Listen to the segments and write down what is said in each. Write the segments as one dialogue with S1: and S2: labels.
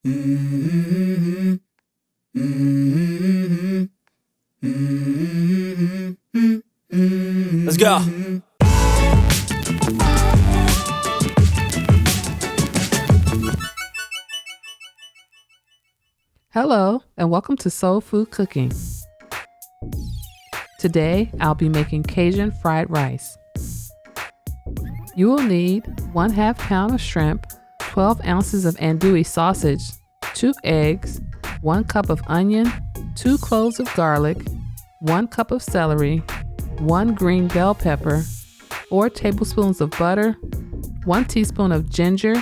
S1: Mm-hmm. Mm-hmm. Mm-hmm. Let's go.
S2: Hello, and welcome to Soul Food Cooking. Today, I'll be making Cajun fried rice. You will need 1/2 pound of shrimp, 12 ounces of andouille sausage, 2 eggs, 1 cup of onion, 2 cloves of garlic, 1 cup of celery, 1 green bell pepper, 4 tablespoons of butter, 1 teaspoon of ginger,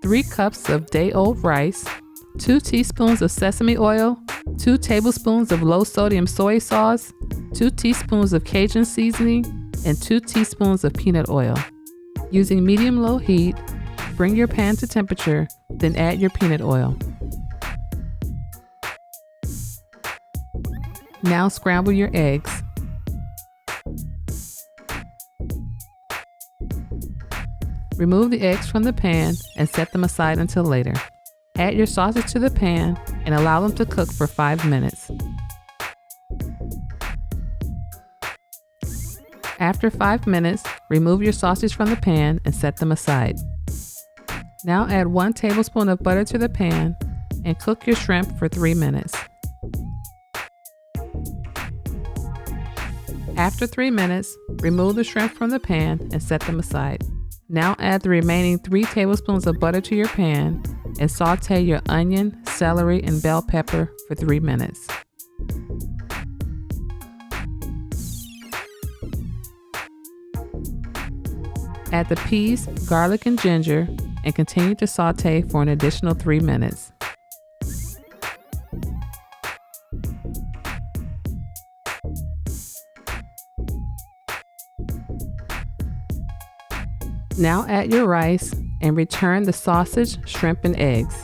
S2: 3 cups of day-old rice, 2 teaspoons of sesame oil, 2 tablespoons of low-sodium soy sauce, 2 teaspoons of Cajun seasoning, and 2 teaspoons of peanut oil. Using medium-low heat, bring your pan to temperature, then add your peanut oil. Now scramble your eggs. Remove the eggs from the pan and set them aside until later. Add your sausage to the pan and allow them to cook for 5 minutes. After 5 minutes, remove your sausage from the pan and set them aside. Now add 1 tablespoon of butter to the pan and cook your shrimp for 3 minutes. After 3 minutes, remove the shrimp from the pan and set them aside. Now add the remaining 3 tablespoons of butter to your pan and saute your onion, celery, and bell pepper for 3 minutes. Add the peas, garlic, and ginger and continue to saute for an additional 3 minutes. Now add your rice and return the sausage, shrimp, and eggs.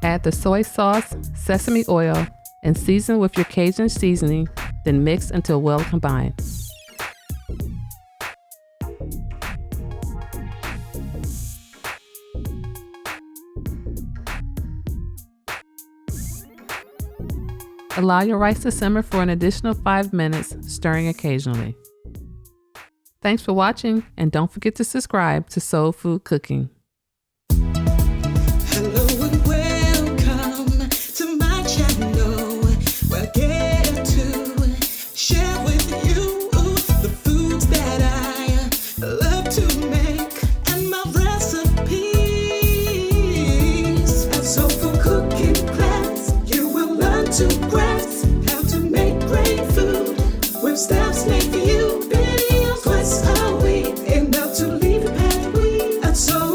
S2: Add the soy sauce, sesame oil, and season with your Cajun seasoning, then mix until well combined. Allow your rice to simmer for an additional 5 minutes, stirring occasionally. Thanks for watching, and don't forget to subscribe to Soul Food Cooking.
S1: Hello and welcome to my channel, where I get to share with you the foods that I love to make and my recipes. And so for cooking class, you will learn to grasp how to make great food with steps made for you. Videos twice a week, enough to leave your pathway. And so